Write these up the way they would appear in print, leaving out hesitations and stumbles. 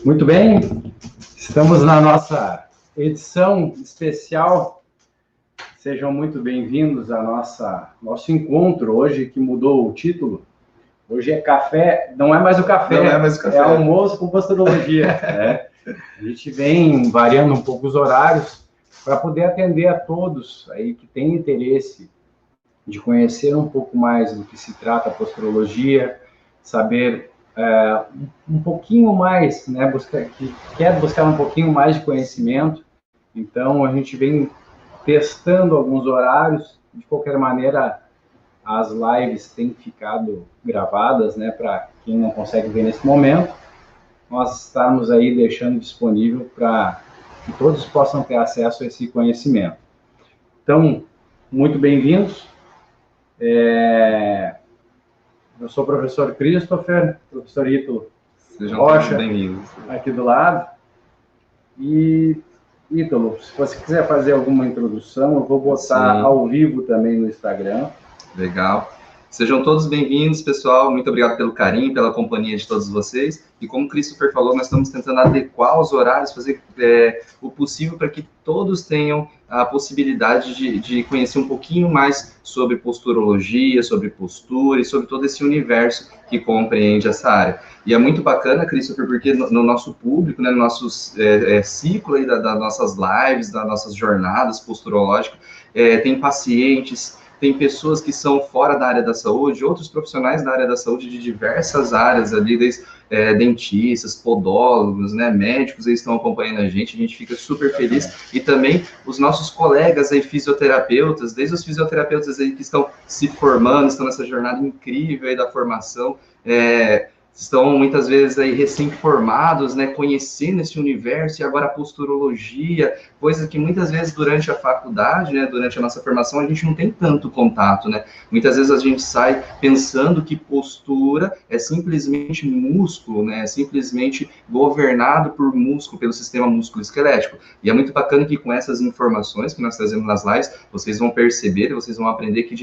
Muito bem, estamos na nossa edição especial. Sejam muito bem-vindos a nosso encontro hoje, que mudou o título. Hoje é café, não é mais o café, é almoço com posturologia. Né? A gente vem variando um pouco os horários para poder atender a todos aí que têm interesse de conhecer um pouco mais do que se trata a posturologia, saber um pouquinho mais, né, quer buscar um pouquinho mais de conhecimento. Então, a gente vem testando alguns horários. De qualquer maneira, as lives têm ficado gravadas, né, para quem não consegue ver nesse momento. Nós estamos aí deixando disponível para que todos possam ter acesso a esse conhecimento. Então, muito bem-vindos. Eu sou o professor Christopher, professor Ítalo Rocha, bem-vindos aqui do lado. E, Ítalo, se você quiser fazer alguma introdução, eu vou botar ao vivo também no Instagram. Legal. Sejam todos bem-vindos, pessoal. Muito obrigado pelo carinho, pela companhia de todos vocês. E como o Christopher falou, nós estamos tentando adequar os horários, fazer o possível para que todos tenham a possibilidade de conhecer um pouquinho mais sobre posturologia, sobre postura e sobre todo esse universo que compreende essa área. E é muito bacana, Christopher, porque no nosso público, né, no nosso ciclo aí das nossas lives, das nossas jornadas posturológicas, tem pacientes, tem pessoas que são fora da área da saúde, outros profissionais da área da saúde de diversas áreas ali, desde dentistas, podólogos, né, médicos, eles estão acompanhando a gente fica super feliz. E também os nossos colegas aí, fisioterapeutas, desde os fisioterapeutas aí que estão se formando, estão nessa jornada incrível aí da formação, estão muitas vezes aí recém-formados, né, conhecendo esse universo, e agora a posturologia, coisa que muitas vezes durante a faculdade, né, durante a nossa formação, a gente não tem tanto contato, né? Muitas vezes a gente sai pensando que postura é simplesmente músculo, né, é simplesmente governado por músculo, pelo sistema músculo-esquelético. E é muito bacana que com essas informações que nós trazemos nas lives, vocês vão perceber, vocês vão aprender que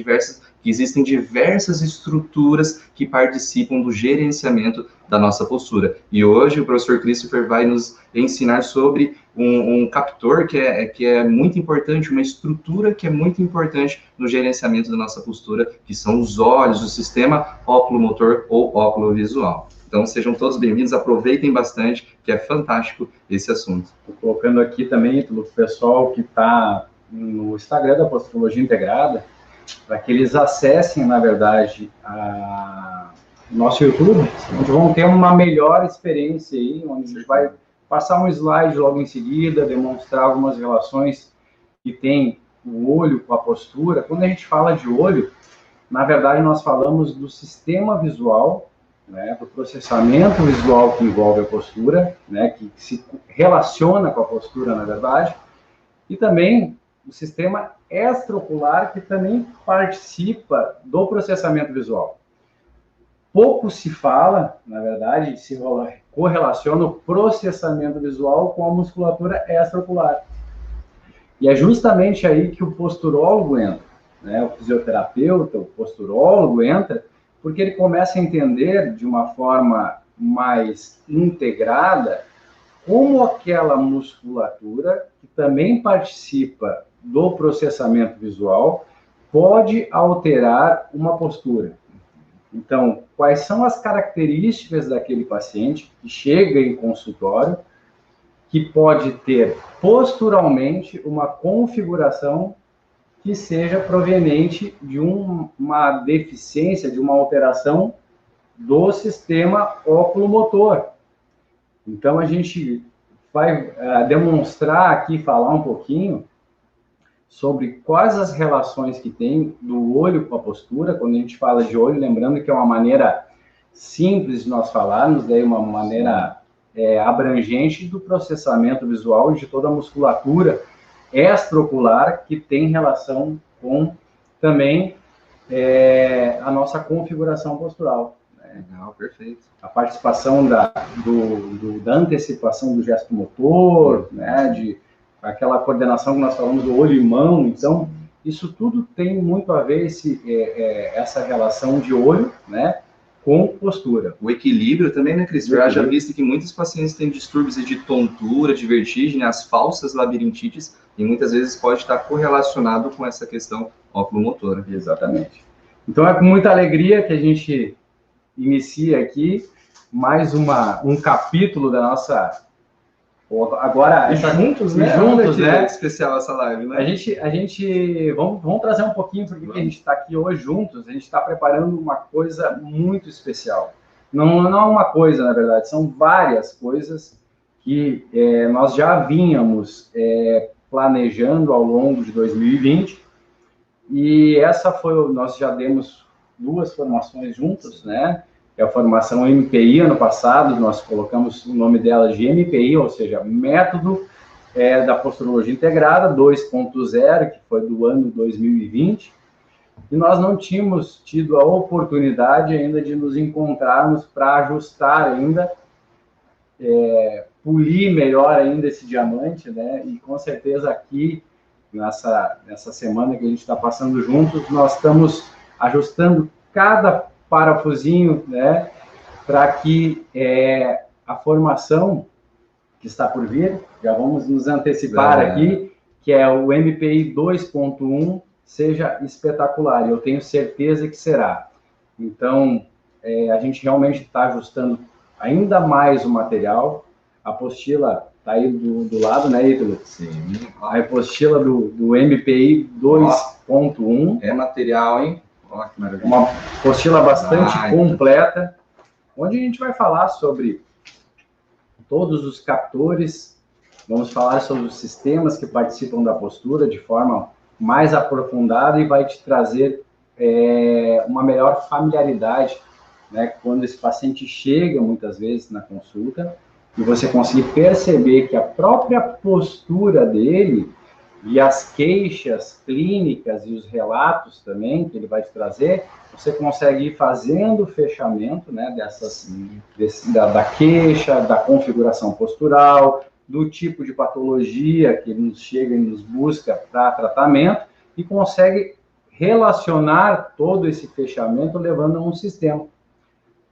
existem diversas estruturas que participam do gerenciamento da nossa postura. E hoje o professor Christopher vai nos ensinar sobre um captor que é muito importante, uma estrutura que é muito importante no gerenciamento da nossa postura, que são os olhos, o sistema óculo-motor ou óculo-visual. Então, sejam todos bem-vindos, aproveitem bastante, que é fantástico esse assunto. Estou colocando aqui também, o pessoal que está no Instagram da Posturologia Integrada, para que eles acessem, na verdade, o nosso YouTube, onde vão ter uma melhor experiência aí, onde a gente vai passar um slide logo em seguida, demonstrar algumas relações que tem o olho com a postura. Quando a gente fala de olho, na verdade, nós falamos do sistema visual, né, do processamento visual que envolve a postura, né, que se relaciona com a postura, na verdade, e também o sistema extraocular, que também participa do processamento visual. Pouco se fala, na verdade, se correlaciona o processamento visual com a musculatura extraocular. E é justamente aí que o posturólogo entra, né? O fisioterapeuta, o posturólogo entra, porque ele começa a entender de uma forma mais integrada como aquela musculatura, que também participa do processamento visual, pode alterar uma postura. Então, quais são as características daquele paciente que chega em consultório, que pode ter posturalmente uma configuração que seja proveniente de uma deficiência, de uma alteração do sistema óculo-motor. Então, a gente vai demonstrar aqui, falar um pouquinho sobre quais as relações que tem do olho com a postura. Quando a gente fala de olho, lembrando que é uma maneira simples de nós falarmos, daí uma maneira abrangente do processamento visual de toda a musculatura extraocular, que tem relação com também a nossa configuração postural. Legal, perfeito. A participação da antecipação do gesto motor, né, aquela coordenação que nós falamos do olho e mão. Então, isso tudo tem muito a ver, essa relação de olho, né, com postura. O equilíbrio também, né, Cris? Eu já visto que muitos pacientes têm distúrbios de tontura, de vertigem, as falsas labirintites, e muitas vezes pode estar correlacionado com essa questão oculomotora. Exatamente. Então é com muita alegria que a gente inicia aqui mais um capítulo da nossa... Agora, juntos, né? Juntos, né? Especial essa live, né? A gente vamos trazer um pouquinho porque a gente está aqui hoje juntos. A gente está preparando uma coisa muito especial. Não é uma coisa, na verdade, são várias coisas que nós já vínhamos planejando ao longo de 2020. E nós já demos 2 formações juntos, né? É a formação MPI, ano passado, nós colocamos o nome dela de MPI, ou seja, Método da Posturologia Integrada 2.0, que foi do ano 2020, e nós não tínhamos tido a oportunidade ainda de nos encontrarmos para ajustar ainda, polir melhor ainda esse diamante, né? E com certeza aqui, nessa semana que a gente está passando juntos, nós estamos ajustando cada parafusinho, né, para que a formação que está por vir, já vamos nos antecipar aqui, que é o MPI 2.1, seja espetacular, e eu tenho certeza que será. Então, a gente realmente está ajustando ainda mais o material. A apostila está aí do lado, né, Ítalo? Sim. A apostila do MPI 2.1. É material, hein? Uma apostila bastante completa, onde a gente vai falar sobre todos os captores, vamos falar sobre os sistemas que participam da postura de forma mais aprofundada e vai te trazer uma melhor familiaridade, né, quando esse paciente chega muitas vezes na consulta e você conseguir perceber que a própria postura dele e as queixas clínicas e os relatos também que ele vai te trazer, você consegue ir fazendo o fechamento, né, da queixa, da configuração postural, do tipo de patologia que ele nos chega e nos busca para tratamento, e consegue relacionar todo esse fechamento levando a um sistema,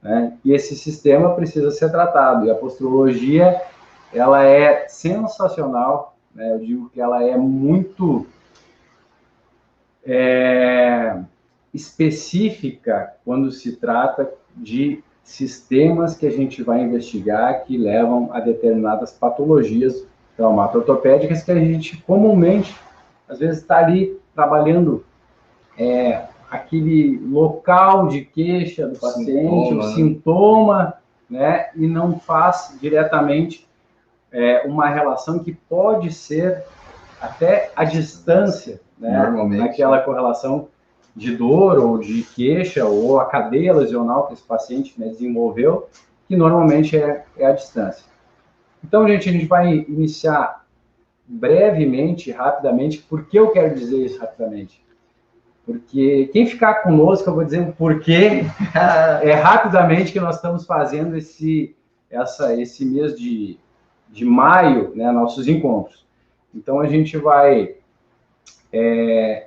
né? E esse sistema precisa ser tratado, e a posturologia, ela é sensacional, né? Eu digo que ela é muito específica quando se trata de sistemas que a gente vai investigar que levam a determinadas patologias traumato-ortopédicas que a gente comumente, às vezes, está ali trabalhando aquele local de queixa do paciente, o sintoma, né? E não faz diretamente uma relação que pode ser até a distância, né? Normalmente, aquela correlação de dor ou de queixa ou a cadeia lesional que esse paciente, né, desenvolveu, que normalmente é a distância. Então, gente, a gente vai iniciar brevemente, rapidamente. Por que eu quero dizer isso rapidamente? Porque quem ficar conosco, eu vou dizer o porquê, rapidamente que nós estamos fazendo esse mês de maio, né, nossos encontros. Então, a gente vai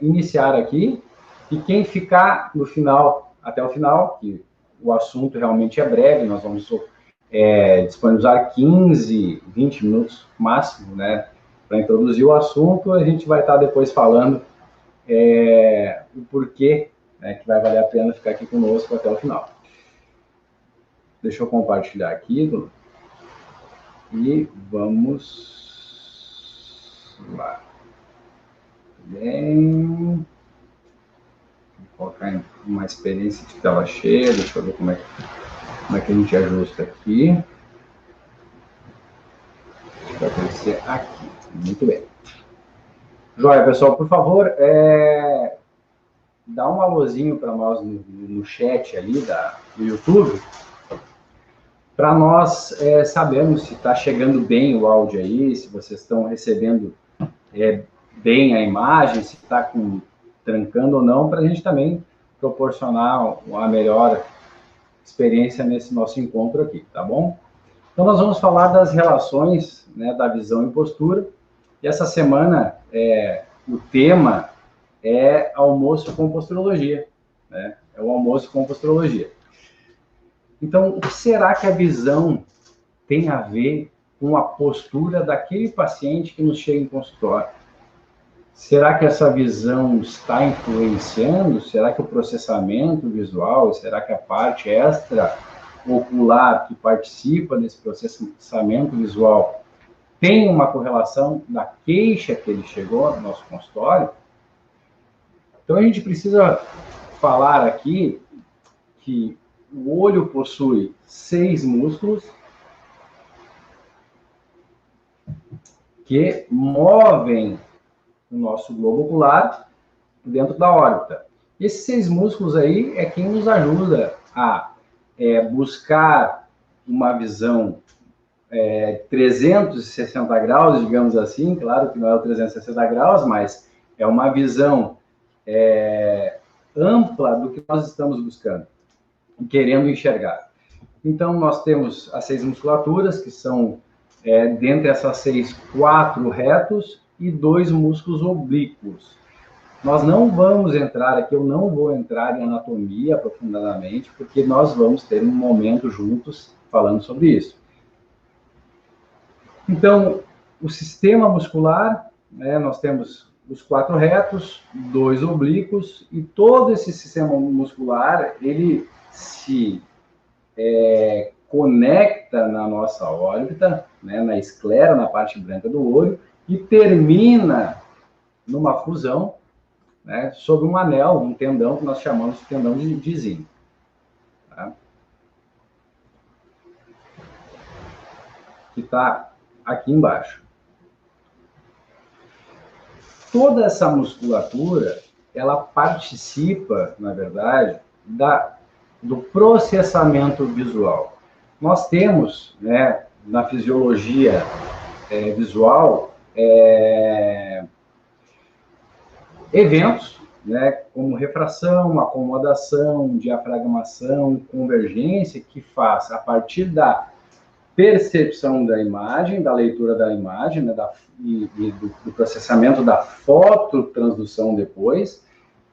iniciar aqui, e quem ficar no final, até o final, que o assunto realmente é breve, nós vamos disponibilizar 15, 20 minutos máximo, né, para introduzir o assunto, a gente vai estar depois falando o porquê, né, que vai valer a pena ficar aqui conosco até o final. Deixa eu compartilhar aqui, e vamos lá. Bem, vou colocar em uma experiência de tela cheia, deixa eu ver como é que a gente ajusta aqui. Vai aparecer aqui, muito bem. Joia, pessoal, por favor, dá um alôzinho para nós no chat ali do YouTube, para nós sabermos se está chegando bem o áudio aí, se vocês estão recebendo bem a imagem, se está trancando ou não, para a gente também proporcionar uma melhor experiência nesse nosso encontro aqui, tá bom? Então, nós vamos falar das relações, né, da visão e postura, e essa semana o tema é almoço com posturologia, né? É o almoço com posturologia. Então, o que será que a visão tem a ver com a postura daquele paciente que nos chega em consultório? Será que essa visão está influenciando? Será que o processamento visual, será que a parte extraocular que participa desse processamento visual tem uma correlação da queixa que ele chegou no nosso consultório? Então, a gente precisa falar aqui que o olho possui 6 músculos que movem o nosso globo ocular dentro da órbita. Esses 6 músculos aí é quem nos ajuda a buscar uma visão 360 graus, digamos assim. Claro que não é o 360 graus, mas é uma visão ampla do que nós estamos buscando, querendo enxergar. Então, nós temos as 6 musculaturas, que são, dentre essas 6, 4 retos e 2 músculos oblíquos. Nós não vamos entrar aqui, eu não vou entrar em anatomia aprofundadamente, porque nós vamos ter um momento juntos falando sobre isso. Então, o sistema muscular, nós temos os 4 retos, 2 oblíquos, e todo esse sistema muscular, ele se conecta na nossa órbita, na esclera, na parte branca do olho, e termina numa fusão, sobre um anel, um tendão que nós chamamos de tendão de Zinho. Tá? Que está aqui embaixo. Toda essa musculatura, ela participa, na verdade, do processamento visual. Nós temos, na fisiologia visual, eventos, como refração, acomodação, diafragmação, convergência, que faz, a partir da percepção da imagem, da leitura da imagem, e do processamento da fototransdução depois,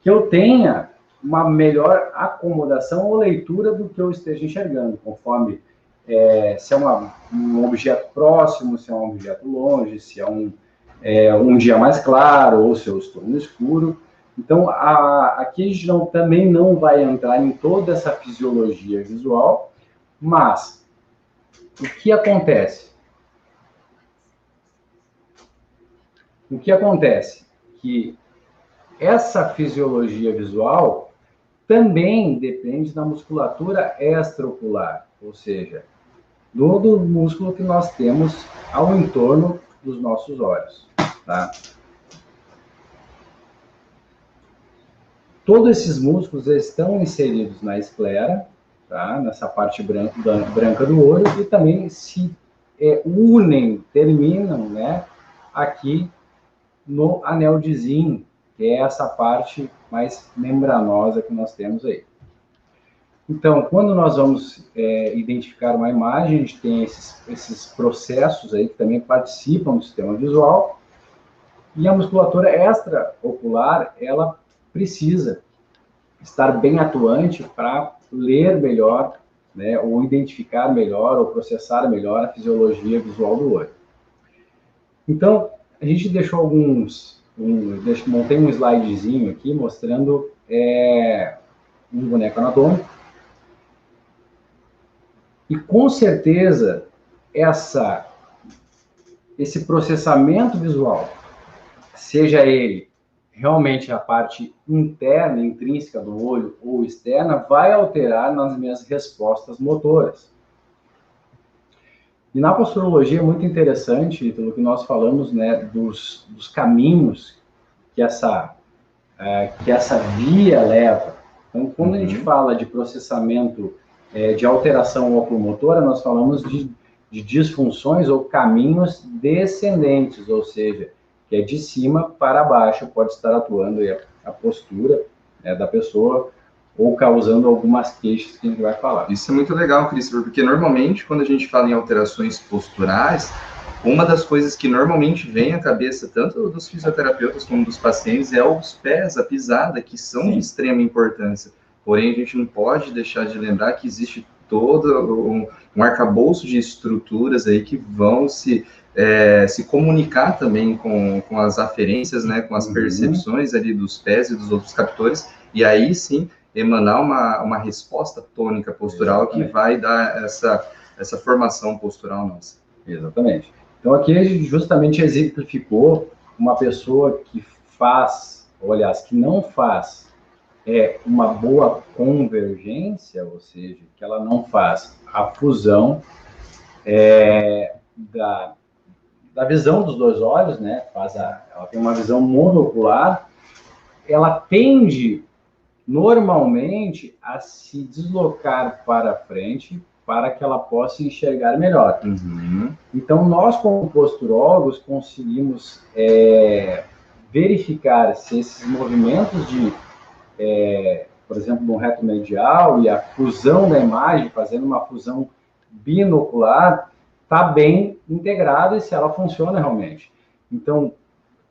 que eu tenha uma melhor acomodação ou leitura do que eu esteja enxergando, conforme se é um objeto próximo, se é um objeto longe, se é um dia mais claro ou se eu estou no escuro. Então, aqui a gente também não vai entrar em toda essa fisiologia visual, mas o que acontece? O que acontece? Que essa fisiologia visual também depende da musculatura extraocular, ou seja, do músculo que nós temos ao entorno dos nossos olhos. Tá? Todos esses músculos estão inseridos na esclera, tá? Nessa parte branca do olho, e também se unem, terminam, aqui no anel de Zinho, que é essa parte mais membranosa que nós temos aí. Então, quando nós vamos identificar uma imagem, a gente tem esses processos aí que também participam do sistema visual, e a musculatura extraocular, ela precisa estar bem atuante para ler melhor, ou identificar melhor, ou processar melhor a fisiologia visual do olho. Então, a gente deixou montei um slidezinho aqui mostrando um boneco anatômico. E com certeza, esse processamento visual, seja ele realmente a parte interna, intrínseca do olho ou externa, vai alterar nas minhas respostas motoras. E na posturologia é muito interessante, pelo que nós falamos, dos caminhos que essa via leva. Então, quando a gente fala de processamento de alteração oculomotora, nós falamos de disfunções ou caminhos descendentes, ou seja, que é de cima para baixo, pode estar atuando aí a postura da pessoa ou causando algumas queixas que a gente vai falar. Isso é muito legal, Christopher, porque normalmente quando a gente fala em alterações posturais, uma das coisas que normalmente vem à cabeça, tanto dos fisioterapeutas como dos pacientes, é os pés, a pisada, que são de extrema importância. Porém, a gente não pode deixar de lembrar que existe todo um arcabouço de estruturas aí que vão se comunicar também com as aferências, né, com as percepções ali dos pés e dos outros captores, e aí sim emanar uma resposta tônica postural. Exatamente. Que vai dar essa formação postural nossa. Exatamente. Então aqui a gente justamente exemplificou uma pessoa que faz, ou aliás, que não faz uma boa convergência, ou seja, que ela não faz a fusão da visão dos dois olhos, né? Ela tem uma visão monocular, ela tende normalmente a se deslocar para frente para que ela possa enxergar melhor. Então, nós, como posturólogos, conseguimos verificar se esses movimentos por exemplo, no reto medial e a fusão da imagem, fazendo uma fusão binocular, está bem integrada e se ela funciona realmente. Então,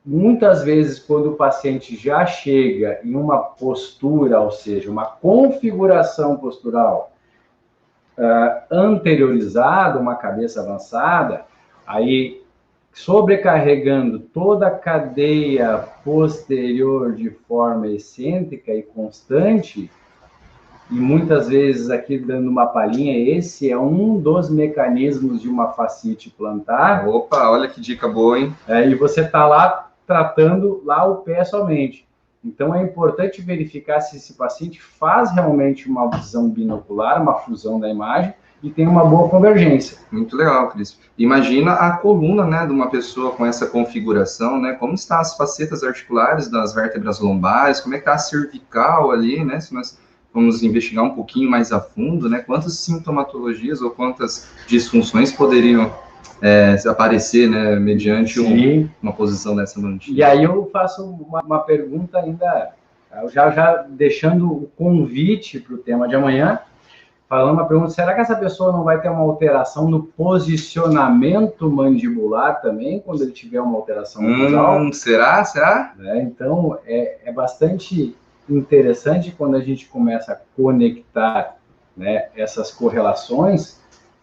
muitas vezes, quando o paciente já chega em uma postura, ou seja, uma configuração postural anteriorizada, uma cabeça avançada, aí sobrecarregando toda a cadeia posterior de forma excêntrica e constante, e muitas vezes aqui dando uma palhinha, esse é um dos mecanismos de uma fascite plantar. Opa, olha que dica boa, hein? E você está lá tratando lá o pé somente. Então é importante verificar se esse paciente faz realmente uma visão binocular, uma fusão da imagem, e tem uma boa convergência. Muito legal, Cris. Imagina a coluna, né, de uma pessoa com essa configuração, né? Como estão as facetas articulares das vértebras lombares, como é que está a cervical ali, né? Se nós vamos investigar um pouquinho mais a fundo, né? Quantas sintomatologias ou quantas disfunções poderiam aparecer, né, mediante uma posição dessa mantilha. E aí eu faço uma pergunta ainda, já deixando o convite para o tema de amanhã, falando uma pergunta: será que essa pessoa não vai ter uma alteração no posicionamento mandibular também, quando ele tiver uma alteração nasal? Será? Então, é bastante interessante quando a gente começa a conectar, né, essas correlações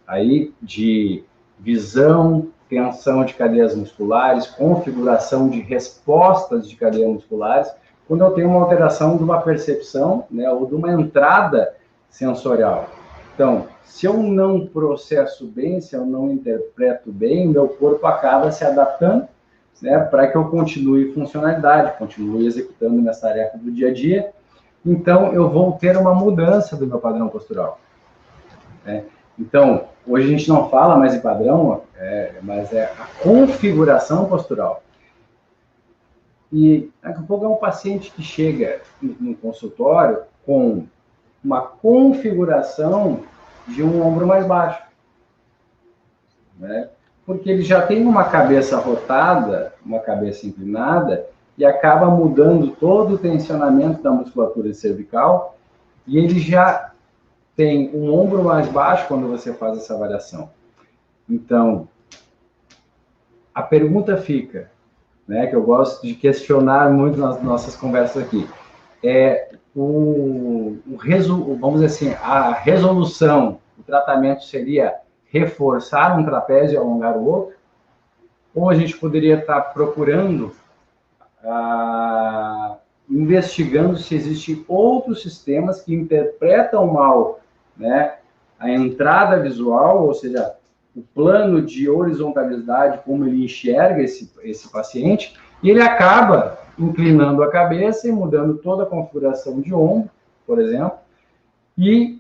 aí de visão, tensão de cadeias musculares, configuração de respostas de cadeias musculares, quando eu tenho uma alteração de uma percepção, né, ou de uma entrada sensorial. Então, se eu não processo bem, se eu não interpreto bem, meu corpo acaba se adaptando, né, para que eu continue funcionalidade, continue executando minhas tarefas do dia a dia. Então, eu vou ter uma mudança do meu padrão postural, né? Então, hoje a gente não fala mais em padrão, mas é a configuração postural. E daqui a pouco é um paciente que chega no consultório com uma configuração de um ombro mais baixo, né? Porque ele já tem uma cabeça rotada, uma cabeça inclinada, e acaba mudando todo o tensionamento da musculatura cervical, e ele já tem um ombro mais baixo quando você faz essa avaliação. Então, a pergunta fica, né, que eu gosto de questionar muito nas nossas conversas aqui, vamos dizer assim, a resolução, o tratamento seria reforçar um trapézio e alongar o outro? Ou a gente poderia estar procurando, investigando se existem outros sistemas que interpretam mal, né, a entrada visual, ou seja, o plano de horizontalidade, como ele enxerga esse paciente, e ele acaba inclinando a cabeça e mudando toda a configuração de ombro, por exemplo, e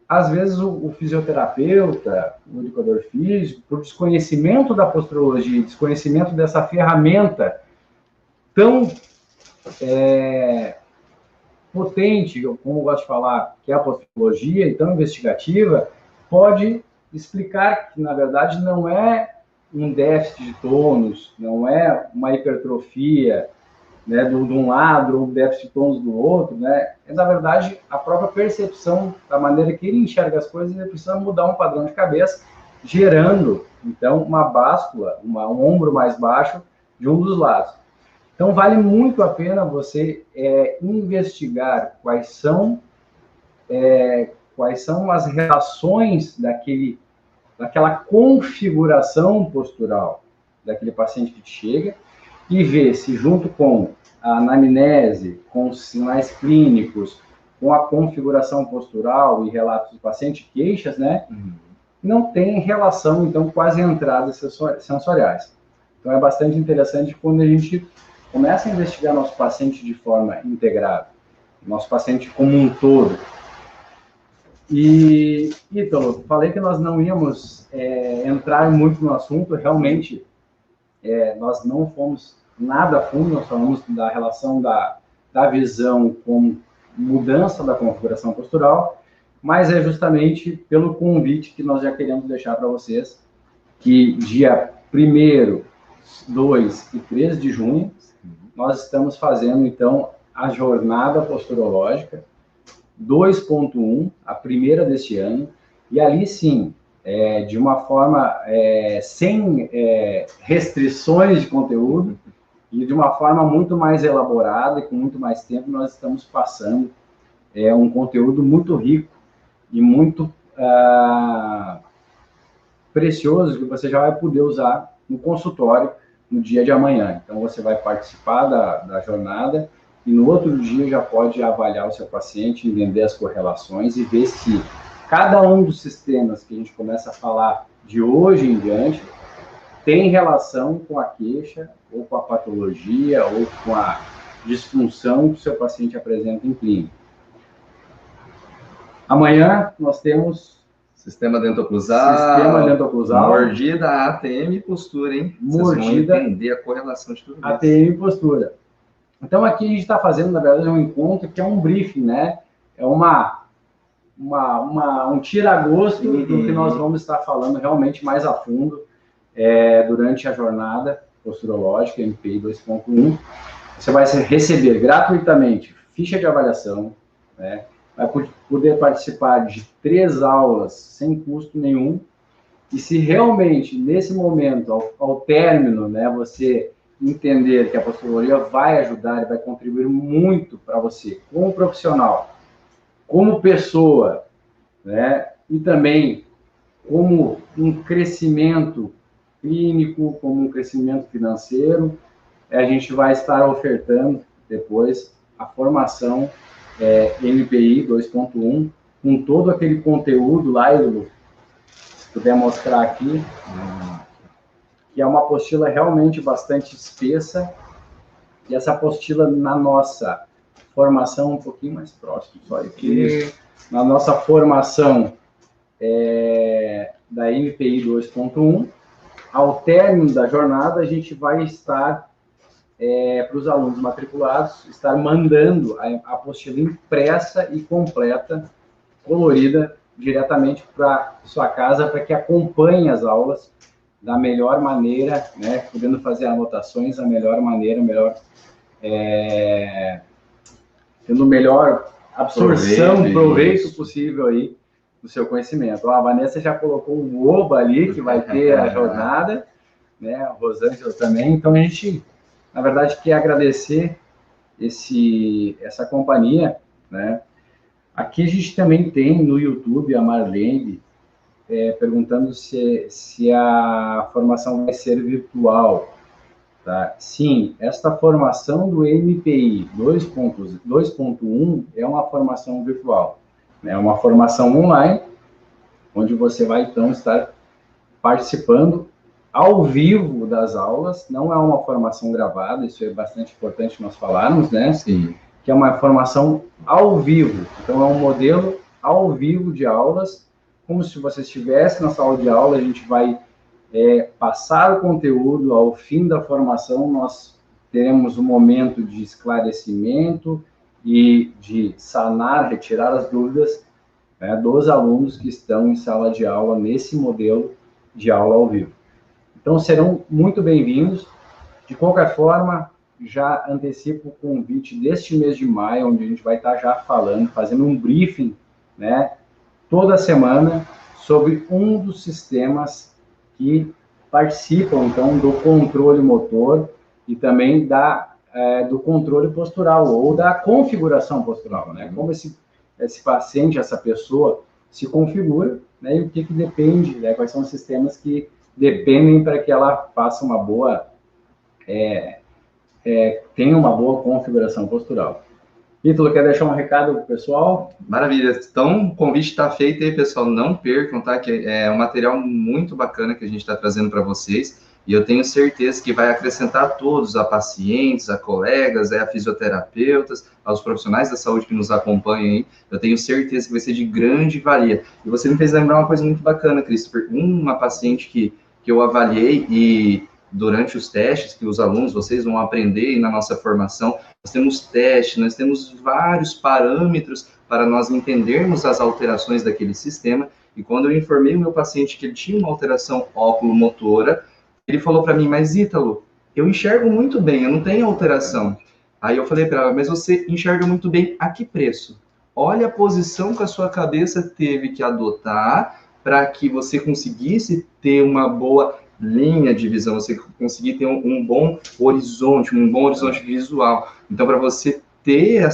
às vezes o fisioterapeuta, o educador físico, por desconhecimento da posturologia, desconhecimento dessa ferramenta tão potente, como eu gosto de falar, que é a posturologia, e tão investigativa, pode explicar que, na verdade, não é um déficit de tônus, não é uma hipertrofia, né, de um lado, ou um déficit de tônus do outro, né? É, na verdade, a própria percepção da maneira que ele enxerga as coisas, ele precisa mudar um padrão de cabeça, gerando, então, uma báscula, um ombro mais baixo de um dos lados. Então, vale muito a pena você investigar quais são quais são as relações daquela configuração postural daquele paciente que chega e ver se junto com a anamnese, com os sinais clínicos, com a configuração postural e relatos do paciente, queixas, né? Não tem relação, então, com as entradas sensoriais. Então, é bastante interessante quando a gente começa a investigar nosso paciente de forma integrada, nosso paciente como um todo. E, Ítalo, falei que nós não íamos entrar muito no assunto, realmente, nós não fomos nada a fundo, nós falamos da relação da visão com mudança da configuração postural, mas é justamente pelo convite que nós já queremos deixar para vocês, que dia 1º, 2 e 3 de junho, nós estamos fazendo, então, a jornada posturológica 2.1, a primeira deste ano, e ali sim, de uma forma sem restrições de conteúdo, e de uma forma muito mais elaborada e com muito mais tempo, nós estamos passando um conteúdo muito rico e muito precioso que você já vai poder usar no consultório no dia de amanhã. Então, você vai participar da jornada e no outro dia já pode avaliar o seu paciente, entender as correlações e ver se cada um dos sistemas que a gente começa a falar de hoje em diante tem relação com a queixa, ou com a patologia, ou com a disfunção que o seu paciente apresenta em clínica. Amanhã nós temos sistema dentoclusal, mordida, ATM e postura, hein? Mordida, vocês vão entender a correlação de tudo isso. ATM e postura. Então aqui a gente está fazendo, na verdade, um encontro que é um briefing, né? É um tira-gosto do que nós vamos estar falando realmente mais a fundo durante a jornada posturológica, MPI 2.1. Você vai receber gratuitamente ficha de avaliação, né? Vai poder participar de 3 aulas sem custo nenhum. E se realmente, nesse momento, ao término, né, você entender que a posturologia vai ajudar e vai contribuir muito para você, como profissional, como pessoa, né, e também como um crescimento clínico, como um crescimento financeiro, a gente vai estar ofertando depois a formação MPI 2.1, com todo aquele conteúdo lá, se puder mostrar aqui, que é uma apostila realmente bastante espessa, e essa apostila na nossa formação, um pouquinho mais próximo, só aqui, na nossa formação da MPI 2.1, ao término da jornada, a gente vai estar para os alunos matriculados, estar mandando a apostila impressa e completa, colorida, diretamente para sua casa, para que acompanhe as aulas da melhor maneira, né, podendo fazer anotações da melhor maneira, tendo o melhor absorção, proveito possível aí do seu conhecimento. A Vanessa já colocou um oba ali, que vai ter a jornada, né, a Rosângela também, então a gente, na verdade, quer agradecer essa companhia, né. Aqui a gente também tem no YouTube a Marlene perguntando se a formação vai ser virtual. Tá? Sim, esta formação do MPI 2.1 é uma formação virtual. É uma formação online, onde você vai, então, estar participando ao vivo das aulas. Não é uma formação gravada, isso é bastante importante nós falarmos, né? Sim. Que é uma formação ao vivo. Então, é um modelo ao vivo de aulas, como se você estivesse na sala de aula. A gente vai passar o conteúdo. Ao fim da formação, nós teremos um momento de esclarecimento e de sanar, retirar as dúvidas, né, dos alunos que estão em sala de aula nesse modelo de aula ao vivo. Então, serão muito bem-vindos. De qualquer forma, já antecipo o convite deste mês de maio, onde a gente vai estar já falando, fazendo um briefing, né, toda semana, sobre um dos sistemas que participam, então, do controle motor e também do controle postural, ou da configuração postural, né, como esse esse paciente, essa pessoa, se configura, né, e o que depende, né, quais são os sistemas que dependem para que ela faça uma boa, tenha uma boa configuração postural. Ítalo, quer deixar um recado para o pessoal? Maravilha. Então, o convite está feito aí, pessoal. Não percam, tá? Que é um material muito bacana que a gente está trazendo para vocês. E eu tenho certeza que vai acrescentar a todos, a pacientes, a colegas, a fisioterapeutas, aos profissionais da saúde que nos acompanham aí. Eu tenho certeza que vai ser de grande valia. E você me fez lembrar uma coisa muito bacana, Christopher. Uma paciente que eu avaliei e durante os testes que os alunos, vocês vão aprender na nossa formação, nós temos testes, nós temos vários parâmetros para nós entendermos as alterações daquele sistema. E quando eu informei o meu paciente que ele tinha uma alteração óculo-motora, ele falou para mim, mas Ítalo, eu enxergo muito bem, eu não tenho alteração. Aí eu falei para ela, mas você enxerga muito bem a que preço? Olha a posição que a sua cabeça teve que adotar para que você conseguisse ter uma boa linha de visão, você conseguir ter um bom horizonte visual. Então, para você ter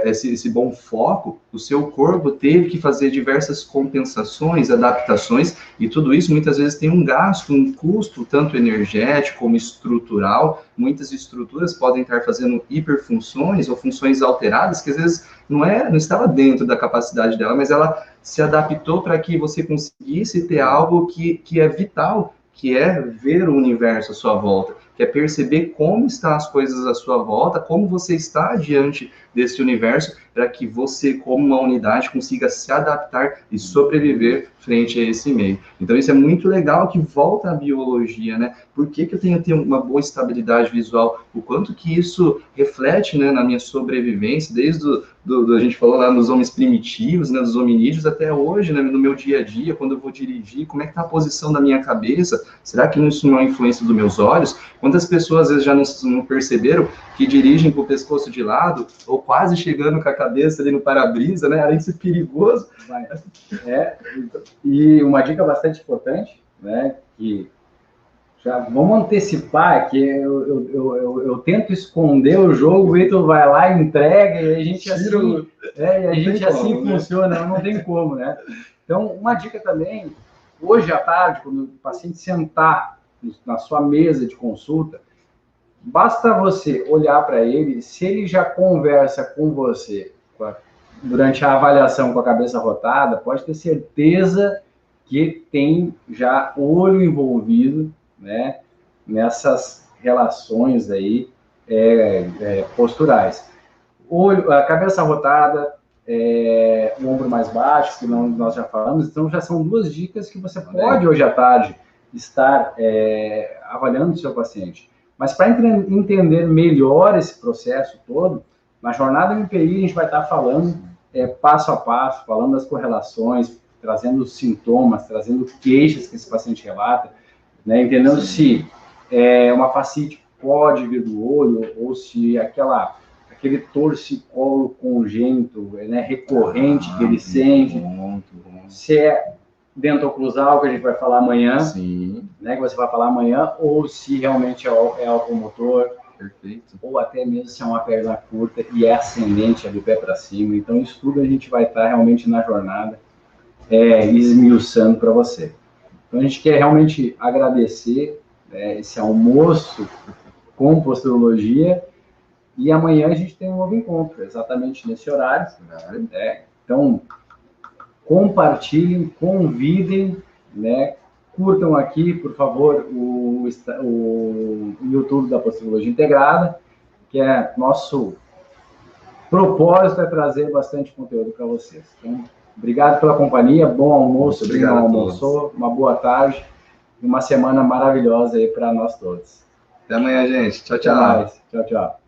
esse bom foco, o seu corpo teve que fazer diversas compensações, adaptações, e tudo isso muitas vezes tem um gasto, um custo, tanto energético como estrutural. Muitas estruturas podem estar fazendo hiperfunções ou funções alteradas, que às vezes não estava dentro da capacidade dela, mas ela se adaptou para que você conseguisse ter algo que é vital, que é ver o universo à sua volta, que é perceber como estão as coisas à sua volta, como você está diante desse universo, para que você, como uma unidade, consiga se adaptar e sobreviver frente a esse meio. Então, isso é muito legal que volta à biologia, né? Por que eu tenho que ter uma boa estabilidade visual? O quanto que isso reflete, né, na minha sobrevivência, desde a gente falou lá nos homens primitivos, né, dos hominídeos, até hoje, né, no meu dia a dia, quando eu vou dirigir, como é que está a posição da minha cabeça? Será que isso não é influência dos meus olhos? Quantas pessoas às vezes já não perceberam que dirigem com o pescoço de lado, ou quase chegando com a cabeça ali no para-brisa, né? Além de ser perigoso. E uma dica bastante importante, né? Que já vamos antecipar, que eu tento esconder o jogo, o Ítalo vai lá e entrega, e a gente assim funciona, não tem como, né? Então, uma dica também, hoje à tarde, quando o paciente sentar na sua mesa de consulta, basta você olhar para ele, se ele já conversa com você durante a avaliação com a cabeça rotada, pode ter certeza que tem já olho envolvido, né, nessas relações aí posturais. A cabeça rotada, o ombro mais baixo, que nós já falamos, então já são duas dicas que você pode hoje à tarde estar avaliando o seu paciente. Mas para entender melhor esse processo todo, na jornada MPI a gente vai estar falando passo a passo, falando das correlações, trazendo os sintomas, trazendo queixas que esse paciente relata, né, entendendo se uma fascite pode vir do olho ou se aquele torcicolo congênito, né, recorrente que ele sente, se é dentoclusal, que a gente vai falar amanhã, né, que você vai falar amanhã, ou se realmente é automotor, perfeito, ou até mesmo se é uma perna curta e é ascendente do pé para cima. Então, isso tudo a gente vai estar realmente na jornada esmiuçando para você. Então, a gente quer realmente agradecer esse almoço com posturologia, e amanhã a gente tem um novo encontro, exatamente nesse horário. Então, compartilhem, convidem, né? Curtam aqui, por favor, o YouTube da Posturologia Integrada, que nosso propósito é trazer bastante conteúdo para vocês. Então, obrigado pela companhia, bom almoço, quem não almoçou, uma boa tarde e uma semana maravilhosa aí para nós todos. Até amanhã, gente. Tchau, tchau. Até mais. Tchau, tchau.